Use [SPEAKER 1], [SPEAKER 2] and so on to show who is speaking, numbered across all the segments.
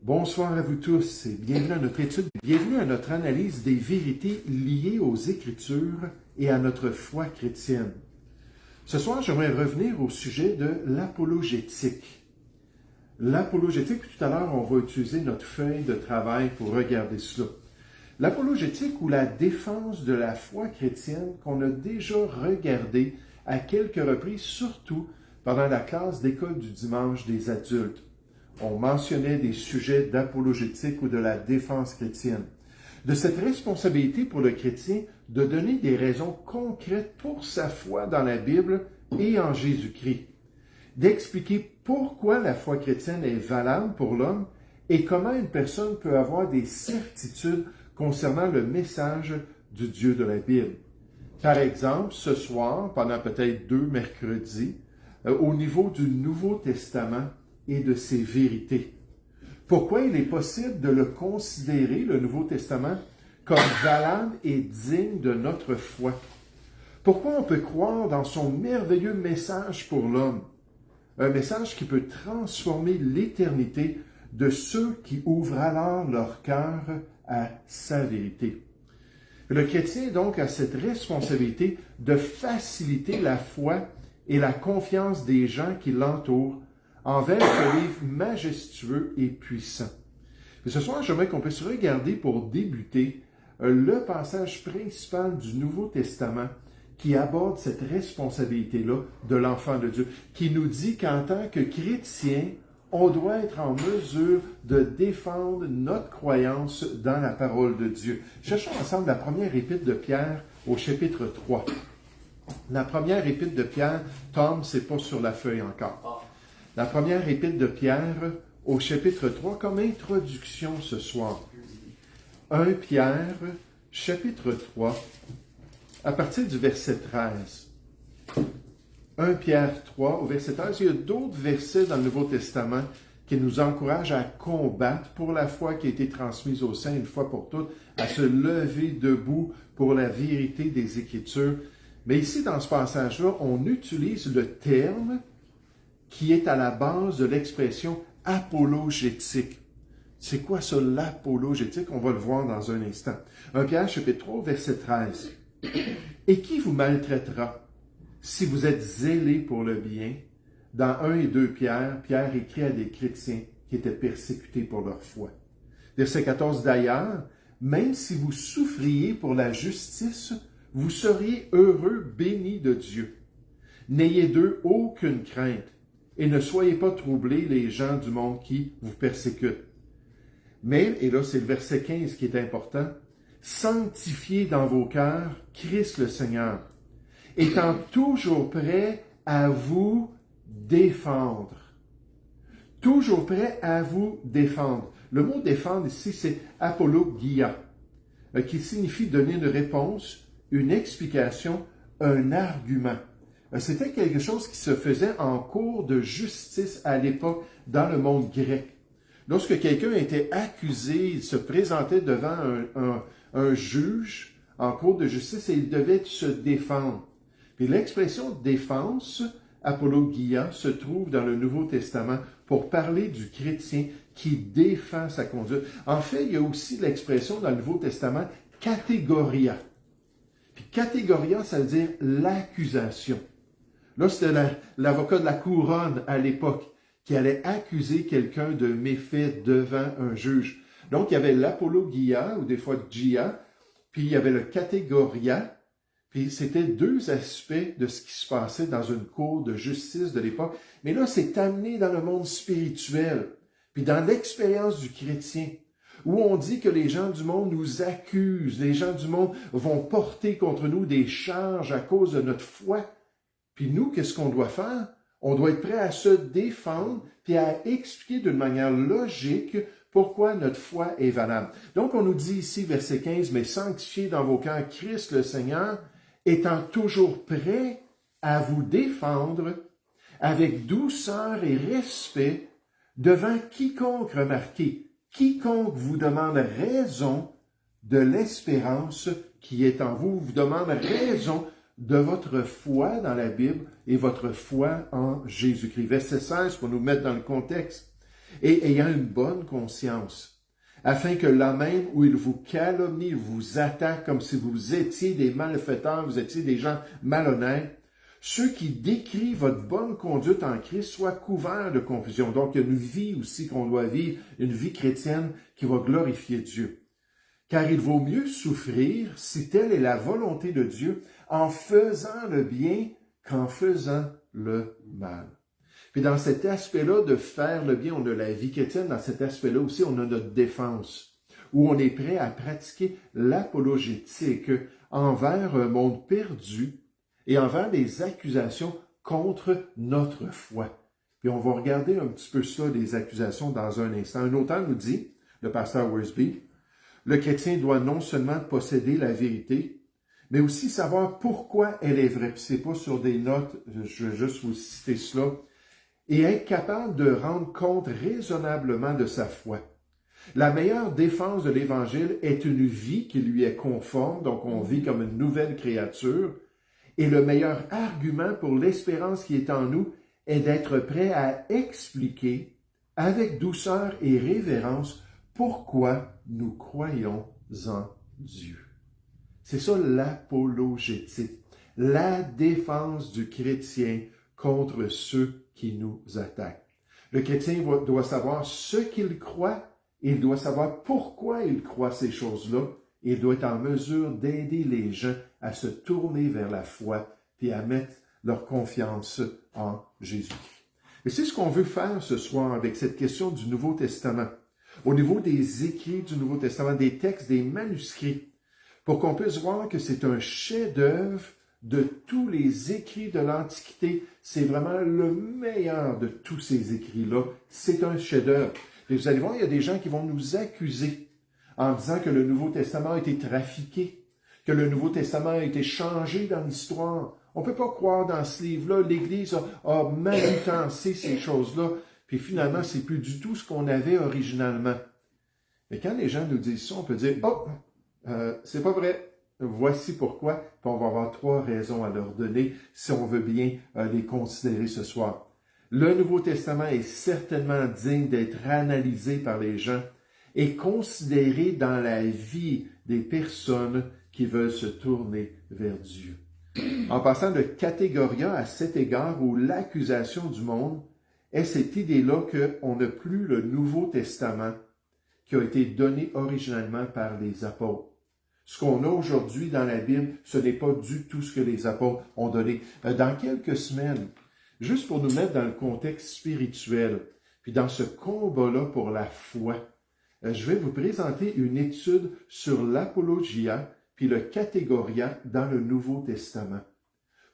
[SPEAKER 1] Bonsoir à vous tous et bienvenue à notre étude, bienvenue à notre analyse des vérités liées aux Écritures et à notre foi chrétienne. Ce soir, j'aimerais revenir au sujet de l'apologétique. L'apologétique, tout à l'heure, on va utiliser notre feuille de travail pour regarder cela. L'apologétique ou la défense de la foi chrétienne qu'on a déjà regardé à quelques reprises, surtout pendant la classe d'école du dimanche des adultes. On mentionnait des sujets d'apologétique ou de la défense chrétienne. De cette responsabilité pour le chrétien de donner des raisons concrètes pour sa foi dans la Bible et en Jésus-Christ. D'expliquer pourquoi la foi chrétienne est valable pour l'homme et comment une personne peut avoir des certitudes concernant le message du Dieu de la Bible. Par exemple, ce soir, pendant peut-être 2 mercredis, au niveau du Nouveau Testament, et de ses vérités. Pourquoi il est possible de le considérer, le Nouveau Testament, comme valable et digne de notre foi? Pourquoi on peut croire dans son merveilleux message pour l'homme? Un message qui peut transformer l'éternité de ceux qui ouvrent alors leur cœur à sa vérité. Le chrétien, donc, a cette responsabilité de faciliter la foi et la confiance des gens qui l'entourent envers ce livre majestueux et puissant. Et ce soir, j'aimerais qu'on puisse regarder pour débuter le passage principal du Nouveau Testament qui aborde cette responsabilité-là de l'enfant de Dieu, qui nous dit qu'en tant que chrétien, on doit être en mesure de défendre notre croyance dans la parole de Dieu. Cherchons ensemble la première épître de Pierre au chapitre 3. La première épître de Pierre, Tom, c'est pas sur la feuille encore. La première épître de Pierre au chapitre 3 comme introduction ce soir. 1 Pierre, chapitre 3, à partir du verset 13. 1 Pierre 3, au verset 13, il y a d'autres versets dans le Nouveau Testament qui nous encouragent à combattre pour la foi qui a été transmise au sein une fois pour toutes, à se lever debout pour la vérité des Écritures. Mais ici, dans ce passage-là, on utilise le terme qui est à la base de l'expression apologétique. C'est quoi ça, l'apologétique? On va le voir dans un instant. 1 Pierre, chapitre 3, verset 13. « Et qui vous maltraitera si vous êtes zélés pour le bien? » Dans 1 et 2 Pierre, Pierre écrit à des chrétiens qui étaient persécutés pour leur foi. Verset 14, « D'ailleurs, même si vous souffriez pour la justice, vous seriez heureux, bénis de Dieu. N'ayez d'eux aucune crainte. Et ne soyez pas troublés, les gens du monde qui vous persécutent. Mais, et là c'est le verset 15 qui est important, sanctifiez dans vos cœurs Christ le Seigneur, étant toujours prêt à vous défendre. Toujours prêt à vous défendre. Le mot défendre ici, c'est apologia, qui signifie donner une réponse, une explication, un argument. C'était quelque chose qui se faisait en cours de justice à l'époque dans le monde grec. Lorsque quelqu'un était accusé, il se présentait devant un juge en cours de justice et il devait se défendre. Puis l'expression défense, apologia, se trouve dans le Nouveau Testament pour parler du chrétien qui défend sa conduite. En fait, il y a aussi l'expression dans le Nouveau Testament catégoria. Puis catégoria, ça veut dire l'accusation. Là, c'était l'avocat de la couronne à l'époque qui allait accuser quelqu'un de méfait devant un juge. Donc, il y avait l'apologia, ou des fois gia, puis il y avait le catégoria, puis c'était 2 aspects de ce qui se passait dans une cour de justice de l'époque. Mais là, c'est amené dans le monde spirituel, puis dans l'expérience du chrétien, où on dit que les gens du monde nous accusent, les gens du monde vont porter contre nous des charges à cause de notre foi. Puis nous, qu'est-ce qu'on doit faire? On doit être prêt à se défendre puis à expliquer d'une manière logique pourquoi notre foi est valable. Donc, on nous dit ici, verset 15, « Mais sanctifiez dans vos cœurs Christ le Seigneur, étant toujours prêt à vous défendre avec douceur et respect devant quiconque, remarquez, quiconque vous demande raison de l'espérance qui est en vous, vous demande raison de votre foi dans la Bible et votre foi en Jésus-Christ. » Verset 16, pour nous mettre dans le contexte. et ayant une bonne conscience, afin que là même où ils vous calomnient, ils vous attaquent comme si vous étiez des malfaiteurs, vous étiez des gens malhonnêtes, ceux qui décrivent votre bonne conduite en Christ soient couverts de confusion. Donc, il y a une vie aussi qu'on doit vivre, une vie chrétienne qui va glorifier Dieu. Car il vaut mieux souffrir, si telle est la volonté de Dieu, en faisant le bien qu'en faisant le mal. Puis dans cet aspect-là de faire le bien, on a la vie chrétienne, dans cet aspect-là aussi, on a notre défense, où on est prêt à pratiquer l'apologétique envers un monde perdu et envers les accusations contre notre foi. Puis on va regarder un petit peu ça, les accusations, dans un instant. Un auteur nous dit, le pasteur Worsby, le chrétien doit non seulement posséder la vérité, mais aussi savoir pourquoi elle est vraie. Puis c'est pas sur des notes, je vais juste vous citer cela, et être capable de rendre compte raisonnablement de sa foi. La meilleure défense de l'Évangile est une vie qui lui est conforme, donc on vit comme une nouvelle créature, et le meilleur argument pour l'espérance qui est en nous est d'être prêt à expliquer avec douceur et révérence pourquoi nous croyons en Dieu. C'est ça l'apologétique, la défense du chrétien contre ceux qui nous attaquent. Le chrétien doit savoir ce qu'il croit, et il doit savoir pourquoi il croit ces choses-là, et il doit être en mesure d'aider les gens à se tourner vers la foi et à mettre leur confiance en Jésus. Et c'est ce qu'on veut faire ce soir avec cette question du Nouveau Testament. Au niveau des écrits du Nouveau Testament, des textes, des manuscrits, pour qu'on puisse voir que c'est un chef-d'œuvre de tous les écrits de l'Antiquité. C'est vraiment le meilleur de tous ces écrits-là. C'est un chef-d'œuvre. Et vous allez voir, il y a des gens qui vont nous accuser en disant que le Nouveau Testament a été trafiqué, que le Nouveau Testament a été changé dans l'histoire. On ne peut pas croire dans ce livre-là. L'Église a manutancé ces choses-là. Puis finalement, c'est plus du tout ce qu'on avait originalement. Mais quand les gens nous disent ça, on peut dire, oh, c'est pas vrai. Voici pourquoi. Puis on va avoir 3 raisons à leur donner si on veut bien les considérer ce soir. Le Nouveau Testament est certainement digne d'être analysé par les gens et considéré dans la vie des personnes qui veulent se tourner vers Dieu. En passant de catégoria à cet égard où l'accusation du monde est cette idée-là qu'on n'a plus le Nouveau Testament qui a été donné originalement par les apôtres. Ce qu'on a aujourd'hui dans la Bible, ce n'est pas du tout ce que les apôtres ont donné. Dans quelques semaines, juste pour nous mettre dans le contexte spirituel, puis dans ce combat-là pour la foi, je vais vous présenter une étude sur l'apologia puis le catégoria dans le Nouveau Testament,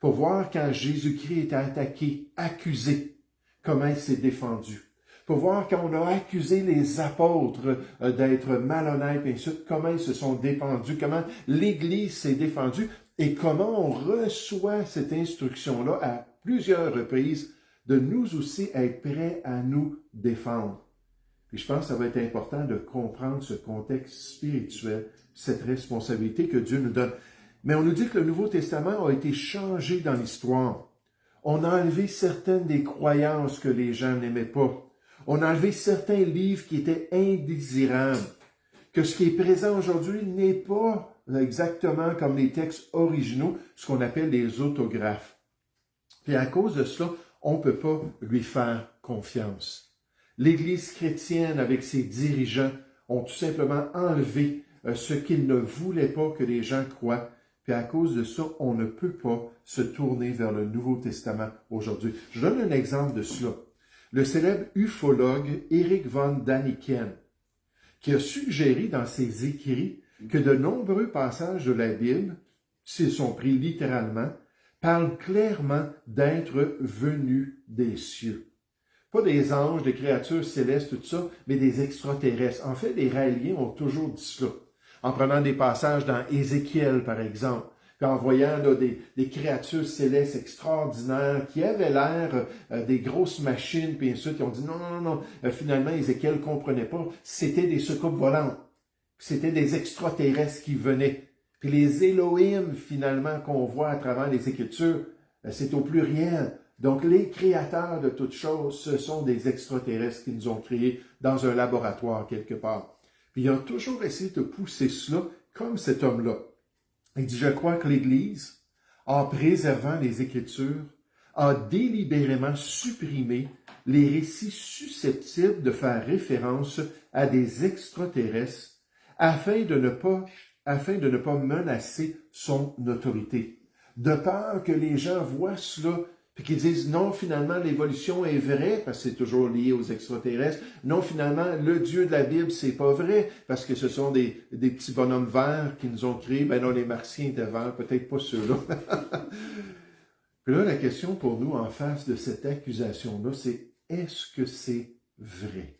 [SPEAKER 1] pour voir quand Jésus-Christ était attaqué, accusé, comment il s'est défendu. Pour voir quand on a accusé les apôtres d'être malhonnêtes, et ainsi de suite, comment ils se sont défendus, comment l'Église s'est défendue, et comment on reçoit cette instruction-là à plusieurs reprises, de nous aussi être prêts à nous défendre. Puis je pense que ça va être important de comprendre ce contexte spirituel, cette responsabilité que Dieu nous donne. Mais on nous dit que le Nouveau Testament a été changé dans l'histoire. On a enlevé certaines des croyances que les gens n'aimaient pas. On a enlevé certains livres qui étaient indésirables. Que ce qui est présent aujourd'hui n'est pas exactement comme les textes originaux, ce qu'on appelle les autographes. Puis à cause de cela, on ne peut pas lui faire confiance. L'Église chrétienne, avec ses dirigeants, ont tout simplement enlevé ce qu'ils ne voulaient pas que les gens croient. Puis à cause de ça, on ne peut pas se tourner vers le Nouveau Testament aujourd'hui. Je donne un exemple de cela. Le célèbre ufologue Erich von Däniken, qui a suggéré dans ses écrits que de nombreux passages de la Bible, s'ils sont pris littéralement, parlent clairement d'êtres venus des cieux. Pas des anges, des créatures célestes, tout ça, mais des extraterrestres. En fait, les Raéliens ont toujours dit cela. En prenant des passages dans Ézéchiel, par exemple, puis en voyant là, des créatures célestes extraordinaires qui avaient l'air des grosses machines, puis ainsi de suite, ils ont dit non. Finalement, Ézéchiel ne comprenait pas. C'était des soucoupes volantes. C'était des extraterrestres qui venaient. Puis les Elohim, finalement, qu'on voit à travers les Écritures, c'est au pluriel. Donc, les créateurs de toutes choses, ce sont des extraterrestres qui nous ont créés dans un laboratoire quelque part. Puis il a toujours essayé de pousser cela comme cet homme-là. Il dit, je crois que l'Église, en préservant les Écritures, a délibérément supprimé les récits susceptibles de faire référence à des extraterrestres afin de ne pas menacer son autorité. De peur que les gens voient cela puis qu'ils disent non, finalement, l'évolution est vraie, parce que c'est toujours lié aux extraterrestres. Non, finalement, le Dieu de la Bible, c'est pas vrai, parce que ce sont des petits bonhommes verts qui nous ont créés. Ben non, les martiens étaient verts, peut-être pas ceux-là. Puis là, la question pour nous en face de cette accusation-là, c'est est-ce que c'est vrai?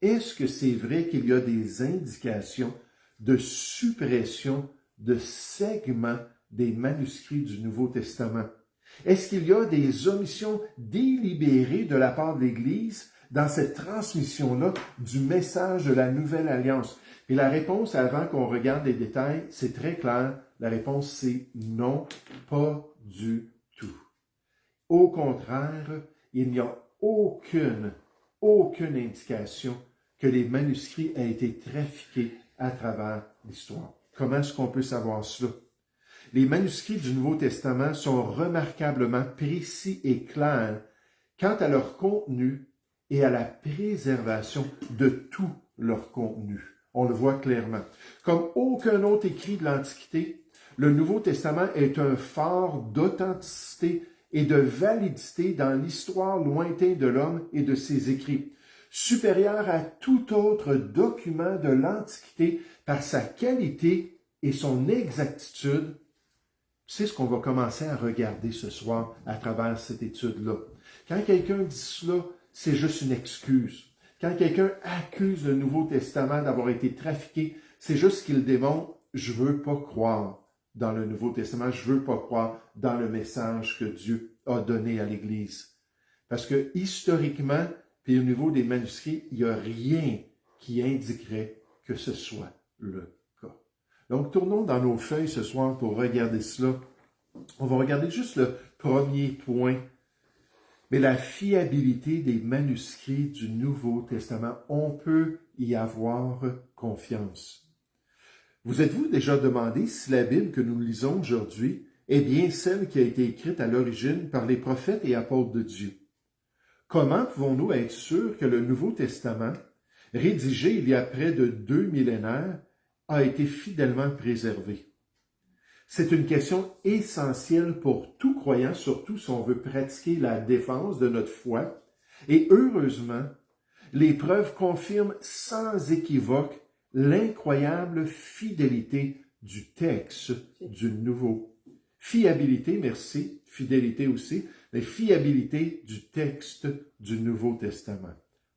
[SPEAKER 1] Est-ce que c'est vrai qu'il y a des indications de suppression de segments des manuscrits du Nouveau Testament? Est-ce qu'il y a des omissions délibérées de la part de l'Église dans cette transmission-là du message de la Nouvelle Alliance? Et la réponse, avant qu'on regarde les détails, c'est très clair. La réponse, c'est non, pas du tout. Au contraire, il n'y a aucune indication que les manuscrits aient été trafiqués à travers l'histoire. Comment est-ce qu'on peut savoir cela? Les manuscrits du Nouveau Testament sont remarquablement précis et clairs quant à leur contenu et à la préservation de tout leur contenu. On le voit clairement. Comme aucun autre écrit de l'Antiquité, le Nouveau Testament est un phare d'authenticité et de validité dans l'histoire lointaine de l'homme et de ses écrits, supérieur à tout autre document de l'Antiquité par sa qualité et son exactitude. C'est ce qu'on va commencer à regarder ce soir à travers cette étude-là. Quand quelqu'un dit cela, c'est juste une excuse. Quand quelqu'un accuse le Nouveau Testament d'avoir été trafiqué, c'est juste qu'il démontre « je veux pas croire dans le Nouveau Testament, je veux pas croire dans le message que Dieu a donné à l'Église. » Parce que historiquement, puis au niveau des manuscrits, il n'y a rien qui indiquerait que ce soit le cas. Donc, tournons dans nos feuilles ce soir pour regarder cela. On va regarder juste le premier point. Mais la fiabilité des manuscrits du Nouveau Testament, on peut y avoir confiance. Vous êtes-vous déjà demandé si la Bible que nous lisons aujourd'hui est bien celle qui a été écrite à l'origine par les prophètes et apôtres de Dieu? Comment pouvons-nous être sûrs que le Nouveau Testament, rédigé il y a près de 2 millénaires, a été fidèlement préservé? C'est une question essentielle pour tout croyant, surtout si on veut pratiquer la défense de notre foi. Et heureusement, les preuves confirment sans équivoque l'incroyable fidélité du texte du Nouveau. Fiabilité, merci, fidélité aussi, mais fiabilité du texte du Nouveau Testament.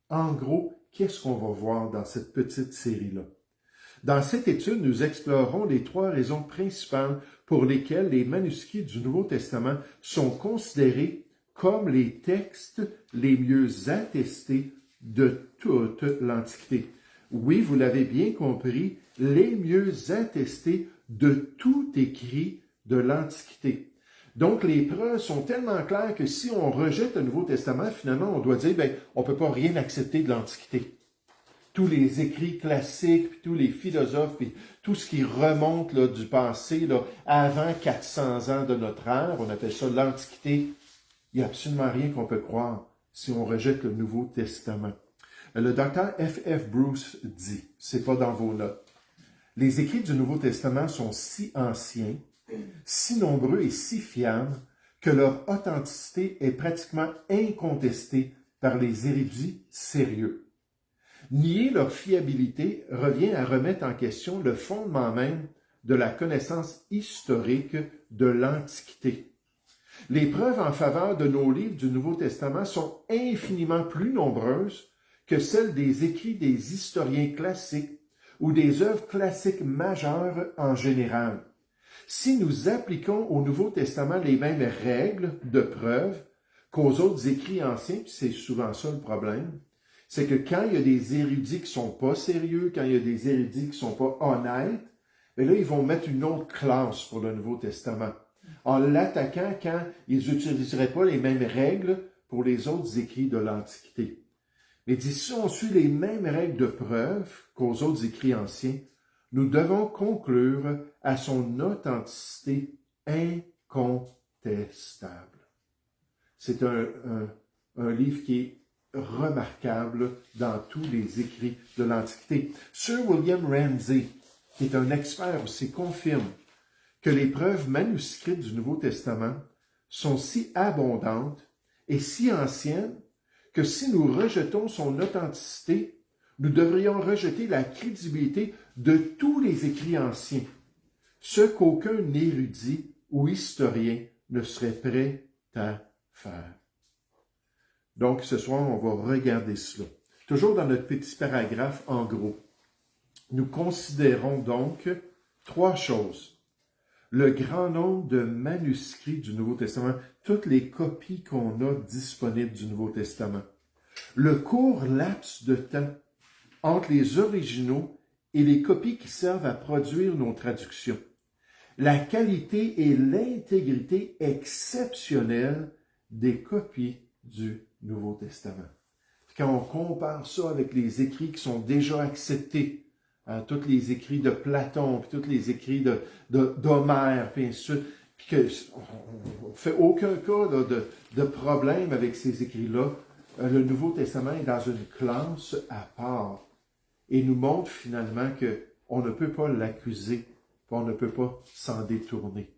[SPEAKER 1] En gros, qu'est-ce qu'on va voir dans cette petite série-là? Dans cette étude, nous explorerons les 3 raisons principales pour lesquelles les manuscrits du Nouveau Testament sont considérés comme les textes les mieux attestés de toute l'Antiquité. Oui, vous l'avez bien compris, les mieux attestés de tout écrit de l'Antiquité. Donc, les preuves sont tellement claires que si on rejette le Nouveau Testament, finalement, on doit dire, on ne peut pas rien accepter de l'Antiquité. Tous les écrits classiques, puis tous les philosophes, puis tout ce qui remonte là, du passé, là, avant 400 ans de notre ère, on appelle ça l'Antiquité, il n'y a absolument rien qu'on peut croire si on rejette le Nouveau Testament. Le docteur F.F. Bruce dit, c'est pas dans vos notes, les écrits du Nouveau Testament sont si anciens, si nombreux et si fiables que leur authenticité est pratiquement incontestée par les érudits sérieux. Nier leur fiabilité revient à remettre en question le fondement même de la connaissance historique de l'Antiquité. Les preuves en faveur de nos livres du Nouveau Testament sont infiniment plus nombreuses que celles des écrits des historiens classiques ou des œuvres classiques majeures en général. Si nous appliquons au Nouveau Testament les mêmes règles de preuve qu'aux autres écrits anciens, puis c'est souvent ça le problème, c'est que quand il y a des érudits qui sont pas sérieux, quand il y a des érudits qui sont pas honnêtes, bien là, ils vont mettre une autre classe pour le Nouveau Testament. en l'attaquant quand ils n'utiliseraient pas les mêmes règles pour les autres écrits de l'Antiquité. Mais dit, si on suit les mêmes règles de preuve qu'aux autres écrits anciens, nous devons conclure à son authenticité incontestable. C'est un livre qui est remarquable dans tous les écrits de l'Antiquité. Sir William Ramsay, qui est un expert aussi, confirme que les preuves manuscrites du Nouveau Testament sont si abondantes et si anciennes que si nous rejetons son authenticité, nous devrions rejeter la crédibilité de tous les écrits anciens, ce qu'aucun érudit ou historien ne serait prêt à faire. Donc, ce soir, on va regarder cela. Toujours dans notre petit paragraphe en gros. Nous considérons donc 3 choses. Le grand nombre de manuscrits du Nouveau Testament, toutes les copies qu'on a disponibles du Nouveau Testament. Le court laps de temps entre les originaux et les copies qui servent à produire nos traductions. La qualité et l'intégrité exceptionnelle des copies du Nouveau Testament. Quand on compare ça avec les écrits qui sont déjà acceptés, tous les écrits de Platon, puis tous les écrits d'Homère, puis ainsi de suite, puis qu'on ne fait aucun cas là, de problème avec ces écrits-là, le Nouveau Testament est dans une classe à part et nous montre finalement qu'on ne peut pas l'accuser, on ne peut pas s'en détourner.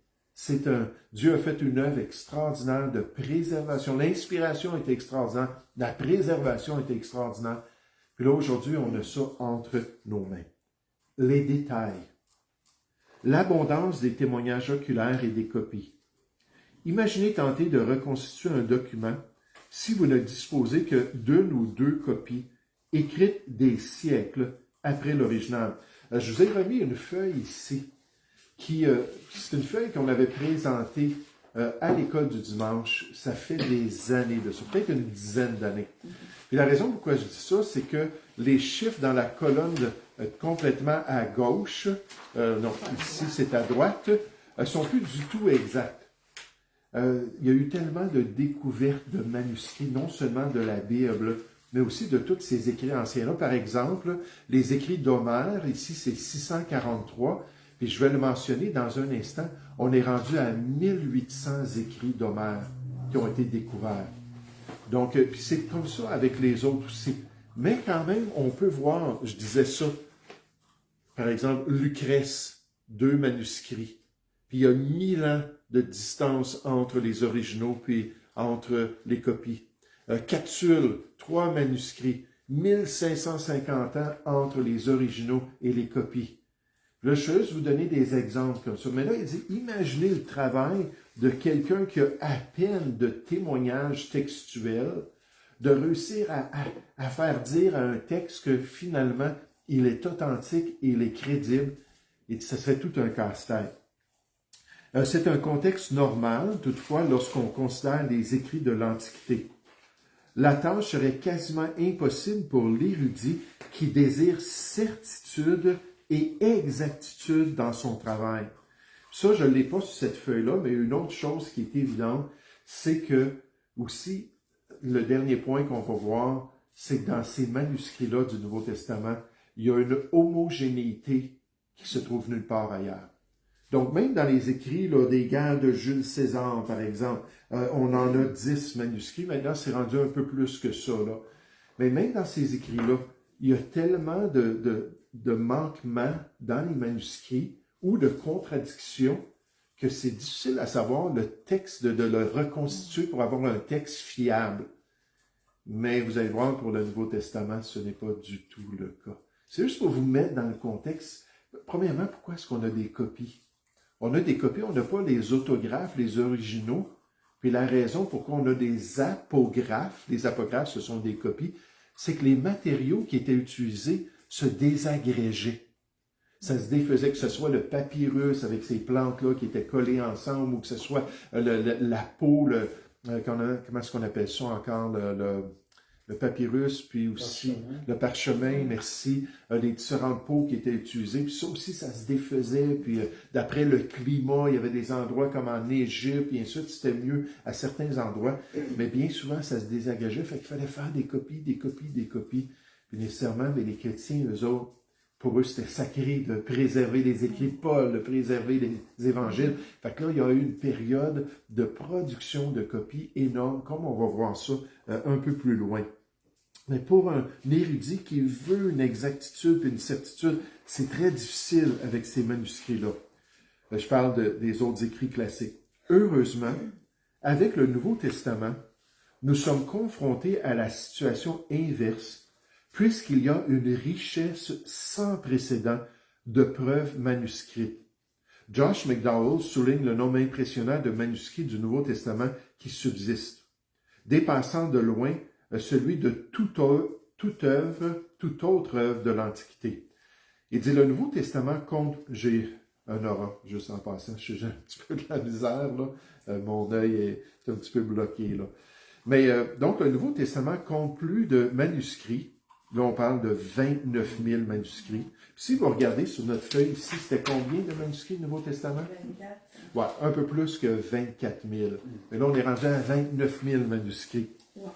[SPEAKER 1] Dieu a fait une œuvre extraordinaire de préservation. L'inspiration est extraordinaire, la préservation est extraordinaire. Puis là, aujourd'hui, on a ça entre nos mains. Les détails. L'abondance des témoignages oculaires et des copies. Imaginez tenter de reconstituer un document si vous ne disposez que d'une ou 2 copies écrites des siècles après l'original. Je vous ai remis une feuille ici. C'est une feuille qu'on avait présentée à l'école du dimanche. Ça fait des années de ça, peut-être une dizaine d'années. Puis la raison pourquoi je dis ça, c'est que les chiffres dans la colonne complètement à gauche, non, ici c'est à droite, sont plus du tout exacts. Il y a eu tellement de découvertes de manuscrits, non seulement de la Bible, mais aussi de tous ces écrits anciens-là. Par exemple, les écrits d'Homère, ici c'est 643, puis je vais le mentionner dans un instant, on est rendu à 1800 écrits d'Homère qui ont été découverts. Donc, puis c'est comme ça avec les autres aussi. Mais quand même, on peut voir, je disais ça, par exemple, Lucrèce, 2 manuscrits. Puis il y a 1000 ans de distance entre les originaux puis entre les copies. Catulle, 3 manuscrits, 1550 ans entre les originaux et les copies. Là, je vais juste vous donner des exemples comme ça. Mais là, il dit, imaginez le travail de quelqu'un qui a à peine de témoignages textuels, de réussir à faire dire à un texte que finalement, il est authentique, il est crédible, et ça serait tout un casse-tête. C'est un contexte normal, toutefois, lorsqu'on considère les écrits de l'Antiquité. La tâche serait quasiment impossible pour l'érudit qui désire certitude et exactitude dans son travail. Ça, je ne l'ai pas sur cette feuille-là, mais une autre chose qui est évidente, c'est que, aussi, le dernier point qu'on va voir, c'est que dans ces manuscrits-là du Nouveau Testament, il y a une homogénéité qui se trouve nulle part ailleurs. Donc, même dans les écrits là, des guerres de Jules César, par exemple, on en a 10 manuscrits. Maintenant, c'est rendu un peu plus que ça. Là. Mais même dans ces écrits-là, il y a tellement de manquements dans les manuscrits ou de contradictions que c'est difficile à savoir le texte, de le reconstituer pour avoir un texte fiable. Mais vous allez voir, pour le Nouveau Testament, ce n'est pas du tout le cas. C'est juste pour vous mettre dans le contexte. Premièrement, pourquoi est-ce qu'on a des copies? On a des copies, on n'a pas les autographes, les originaux. Puis la raison pourquoi on a des apographes, les apographes, ce sont des copies, c'est que les matériaux qui étaient utilisés se désagrégeaient. Ça se défaisait, que ce soit le papyrus avec ces plantes-là qui étaient collées ensemble, ou que ce soit la peau, comment est-ce qu'on appelle ça encore, le papyrus, puis aussi le parchemin, merci, les différentes peaux qui étaient utilisées. Puis ça aussi, ça se défaisait. Puis d'après le climat, il y avait des endroits comme en Égypte, et ainsi de suite, c'était mieux à certains endroits. Mais bien souvent, ça se désengageait. Fait qu'il fallait faire des copies, des copies, des copies. Puis nécessairement, mais les chrétiens, eux autres, pour eux, c'était sacré de préserver les écrits de Paul, de préserver les évangiles. Fait que là, il y a eu une période de production de copies énorme, comme on va voir ça un peu plus loin. Mais pour un érudit qui veut une exactitude et une certitude, c'est très difficile avec ces manuscrits-là. Je parle des autres écrits classiques. Heureusement, avec le Nouveau Testament, nous sommes confrontés à la situation inverse, puisqu'il y a une richesse sans précédent de preuves manuscrites. Josh McDowell souligne le nombre impressionnant de manuscrits du Nouveau Testament qui subsistent, dépassant de loin celui de toute autre œuvre de l'Antiquité. Il dit, le Nouveau Testament compte, j'ai un aura, juste en passant, j'ai un petit peu de la misère, là. Mon œil est un petit peu bloqué, là. Mais donc, le Nouveau Testament compte plus de manuscrits. Là, on parle de 29 000 manuscrits. Puis, si vous regardez sur notre feuille ici, c'était combien de manuscrits du Nouveau Testament?
[SPEAKER 2] 24.
[SPEAKER 1] Ouais, un peu plus que 24 000. Mais là, on est rendu à 29 000 manuscrits.
[SPEAKER 2] Wow.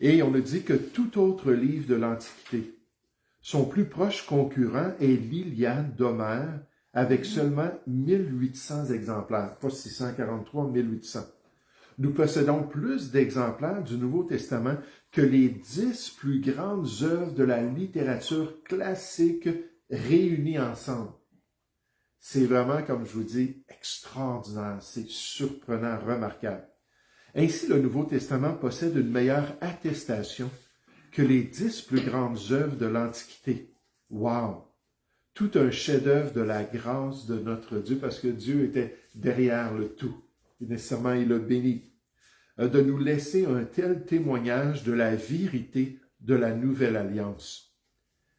[SPEAKER 1] Et on a dit que tout autre livre de l'Antiquité, son plus proche concurrent est l'Iliade d'Homère, avec seulement 1800 exemplaires. Pas 643, 1800. Nous possédons plus d'exemplaires du Nouveau Testament que les 10 plus grandes œuvres de la littérature classique réunies ensemble. C'est vraiment, comme je vous dis, extraordinaire, c'est surprenant, remarquable. Ainsi, le Nouveau Testament possède une meilleure attestation que les 10 plus grandes œuvres de l'Antiquité. Wow! Tout un chef-d'œuvre de la grâce de notre Dieu, parce que Dieu était derrière le tout. Et nécessairement, il a béni, de nous laisser un tel témoignage de la vérité de la Nouvelle Alliance.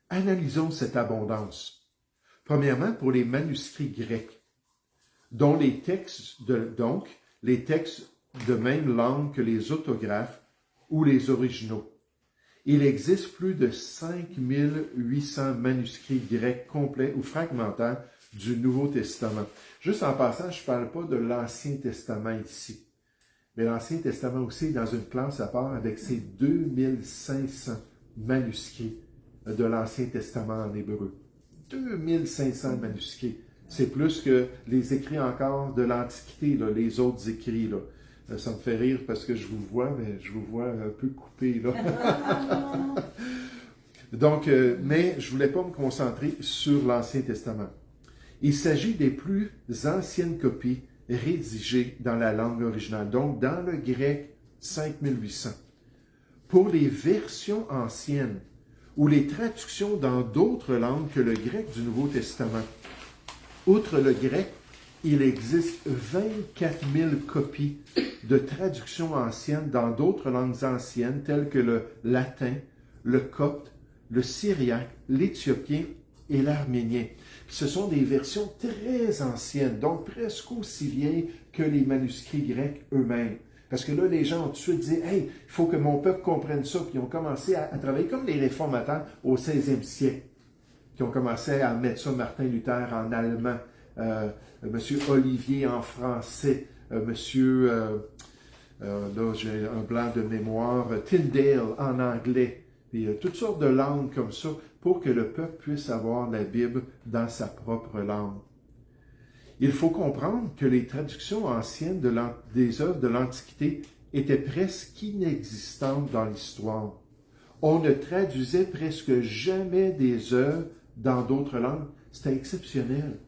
[SPEAKER 1] Analysons cette abondance. Premièrement, pour les manuscrits grecs, dont les textes de même langue que les autographes ou les originaux. Il existe plus de 5800 manuscrits grecs complets ou fragmentaires du Nouveau Testament. Juste en passant, je ne parle pas de l'Ancien Testament ici. Mais l'Ancien Testament aussi est dans une classe à part avec ses 2500 manuscrits de l'Ancien Testament en hébreu. 2500 manuscrits. C'est plus que les écrits encore de l'Antiquité, là, les autres écrits. Là. Ça me fait rire parce que je vous vois, mais je vous vois un peu coupé. Là. Donc, mais je ne voulais pas me concentrer sur l'Ancien Testament. Il s'agit des plus anciennes copies rédigées dans la langue originale, donc dans le grec 5800. Pour les versions anciennes ou les traductions dans d'autres langues que le grec du Nouveau Testament, outre le grec, il existe 24 000 copies de traductions anciennes dans d'autres langues anciennes telles que le latin, le copte, le syriaque, l'éthiopien et l'arménien. Ce sont des versions très anciennes, donc presque aussi vieilles que les manuscrits grecs eux-mêmes. Parce que là, les gens ont tout de suite dit « Hey, il faut que mon peuple comprenne ça », puis ils ont commencé à travailler comme les réformateurs au 16e siècle, qui ont commencé à mettre ça, Martin Luther en allemand, Monsieur Olivier en français, là j'ai un blanc de mémoire, Tyndale en anglais, puis toutes sortes de langues comme ça, pour que le peuple puisse avoir la Bible dans sa propre langue. Il faut comprendre que les traductions anciennes des œuvres de l'Antiquité étaient presque inexistantes dans l'histoire. On ne traduisait presque jamais des œuvres dans d'autres langues. C'était exceptionnel.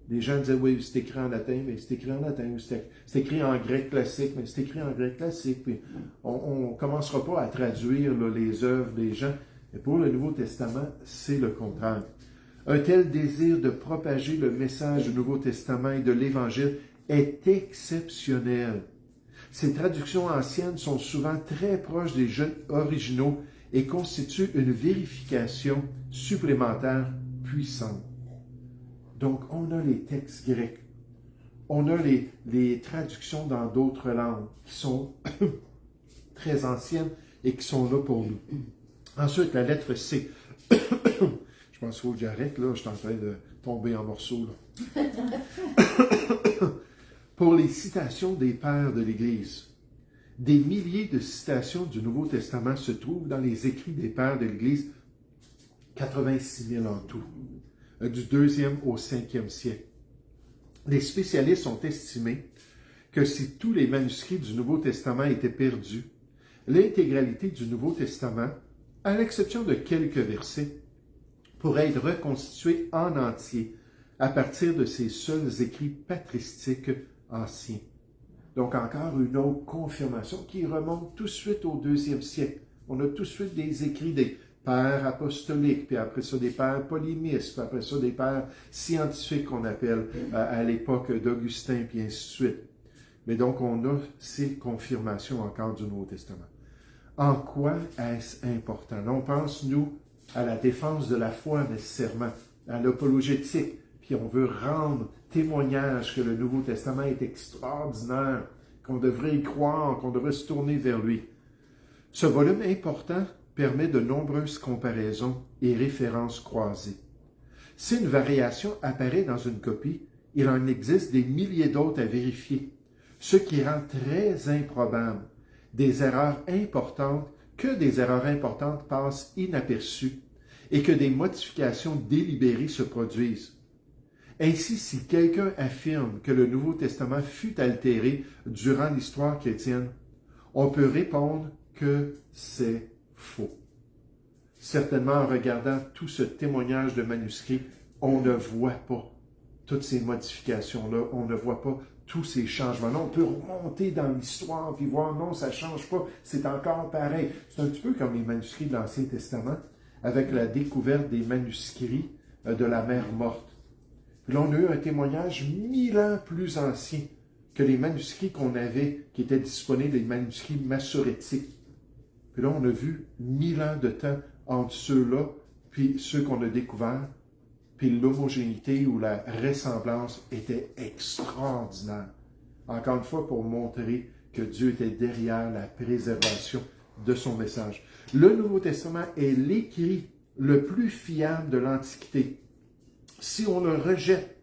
[SPEAKER 1] Les gens disaient, oui, c'est écrit en latin, mais c'est écrit en latin, ou c'est écrit en grec classique, mais c'est écrit en grec classique. Puis on ne commencera pas à traduire là, les œuvres des gens. Et pour le Nouveau Testament, c'est le contraire. Un tel désir de propager le message du Nouveau Testament et de l'Évangile est exceptionnel. Ces traductions anciennes sont souvent très proches des originaux et constituent une vérification supplémentaire puissante. Donc, on a les textes grecs, on a les traductions dans d'autres langues qui sont très anciennes et qui sont là pour nous. Ensuite, la lettre C. Je pense qu'il faut que j'arrête, là. Je suis en train de tomber en morceaux, là. Pour les citations des pères de l'Église. Des milliers de citations du Nouveau Testament se trouvent dans les écrits des pères de l'Église, 86 000 en tout, du 2e au 5e siècle. Les spécialistes ont estimé que si tous les manuscrits du Nouveau Testament étaient perdus, l'intégralité du Nouveau Testament, à l'exception de quelques versets, pourrait être reconstituée en entier à partir de ces seuls écrits patristiques anciens. Donc encore une autre confirmation qui remonte tout de suite au 2e siècle. On a tout de suite des écrits des pères apostoliques, puis après ça des pères polémistes, puis après ça des pères scientifiques qu'on appelle à l'époque d'Augustin, puis ainsi de suite. Mais donc on a ces confirmations encore du Nouveau Testament. En quoi est-ce important? Là, on pense, nous, à la défense de la foi nécessairement, à l'apologétique, puis on veut rendre témoignage que le Nouveau Testament est extraordinaire, qu'on devrait y croire, qu'on devrait se tourner vers lui. Ce volume important permet de nombreuses comparaisons et références croisées. Si une variation apparaît dans une copie, il en existe des milliers d'autres à vérifier, ce qui rend très improbable que des erreurs importantes passent inaperçues et que des modifications délibérées se produisent. Ainsi, si quelqu'un affirme que le Nouveau Testament fut altéré durant l'histoire chrétienne, on peut répondre que c'est faux. Certainement, en regardant tout ce témoignage de manuscrits, on ne voit pas toutes ces modifications-là, on ne voit pas tous ces changements-là. On peut remonter dans l'histoire et voir, non, ça ne change pas, c'est encore pareil. C'est un petit peu comme les manuscrits de l'Ancien Testament, avec la découverte des manuscrits de la mer morte. Puis là, on a eu un témoignage 1000 ans plus ancien que les manuscrits qu'on avait, qui étaient disponibles, les manuscrits massorétiques. Puis là, on a vu 1000 ans de temps entre ceux-là, puis ceux qu'on a découverts, puis l'homogénéité ou la ressemblance était extraordinaire. Encore une fois, pour montrer que Dieu était derrière la préservation de son message. Le Nouveau Testament est l'écrit le plus fiable de l'Antiquité. Si on le rejette,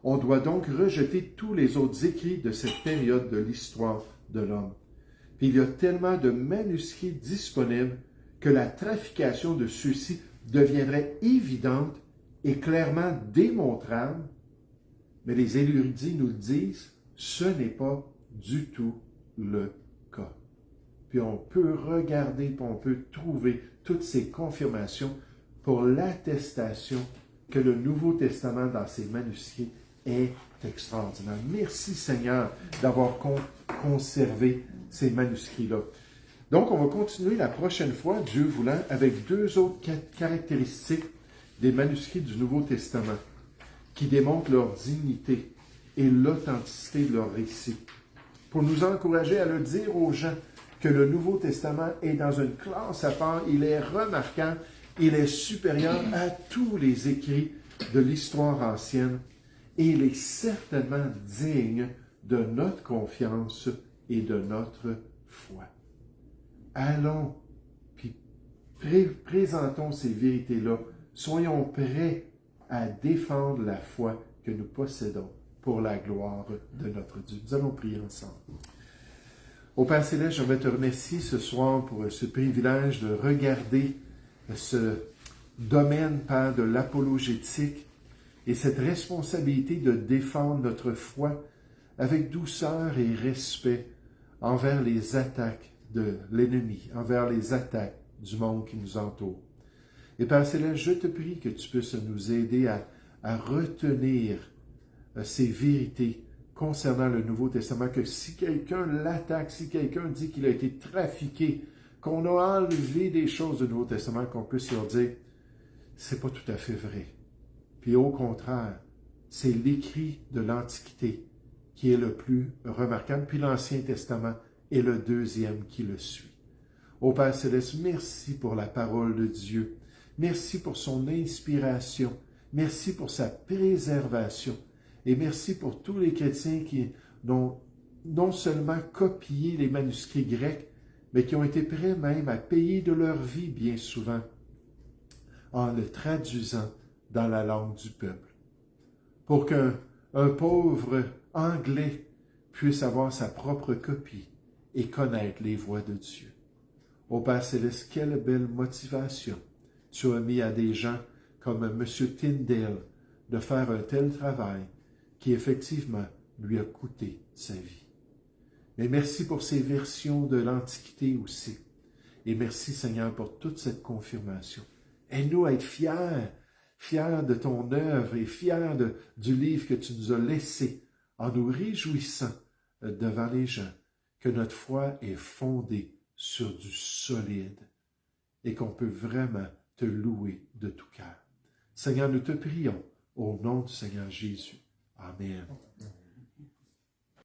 [SPEAKER 1] on doit donc rejeter tous les autres écrits de cette période de l'histoire de l'homme. Puis il y a tellement de manuscrits disponibles que la trafication de ceux-ci deviendrait évidente et clairement démontrable, mais les érudits nous le disent, ce n'est pas du tout le cas. Puis on peut regarder, puis on peut trouver toutes ces confirmations pour l'attestation que le Nouveau Testament dans ses manuscrits est extraordinaire. Merci Seigneur d'avoir conservé ces manuscrits-là. Donc, on va continuer la prochaine fois, Dieu voulant, avec deux autres caractéristiques des manuscrits du Nouveau Testament qui démontrent leur dignité et l'authenticité de leur récit. Pour nous encourager à le dire aux gens que le Nouveau Testament est dans une classe à part, il est remarquable, il est supérieur à tous les écrits de l'histoire ancienne et il est certainement digne de notre confiance et de notre foi. Allons, puis présentons ces vérités-là. Soyons prêts à défendre la foi que nous possédons pour la gloire de notre Dieu. Nous allons prier ensemble. Ô Père Céleste, je vais te remercier ce soir pour ce privilège de regarder ce domaine, Père, de l'apologétique et cette responsabilité de défendre notre foi avec douceur et respect envers les attaques de l'ennemi, envers les attaques du monde qui nous entoure. Et Père Céleste, je te prie que tu puisses nous aider à retenir ces vérités concernant le Nouveau Testament, que si quelqu'un l'attaque, si quelqu'un dit qu'il a été trafiqué, qu'on a enlevé des choses du Nouveau Testament, qu'on puisse leur dire, c'est pas tout à fait vrai. Puis au contraire, c'est l'écrit de l'Antiquité qui est le plus remarquable, puis l'Ancien Testament est le deuxième qui le suit. Ô Père Céleste, merci pour la parole de Dieu. Merci pour son inspiration. Merci pour sa préservation. Et merci pour tous les chrétiens qui ont non seulement copié les manuscrits grecs, mais qui ont été prêts même à payer de leur vie bien souvent en le traduisant dans la langue du peuple, pour qu'un pauvre Anglais puisse avoir sa propre copie et connaître les voies de Dieu. Ô Père Céleste, quelle belle motivation tu as mis à des gens comme M. Tyndale de faire un tel travail qui effectivement lui a coûté sa vie. Mais merci pour ces versions de l'Antiquité aussi. Et merci Seigneur pour toute cette confirmation. Aide-nous à être fiers de ton œuvre et fiers du livre que tu nous as laissé, en nous réjouissant devant les gens que notre foi est fondée sur du solide et qu'on peut vraiment te louer de tout cœur. Seigneur, nous te prions au nom du Seigneur Jésus. Amen.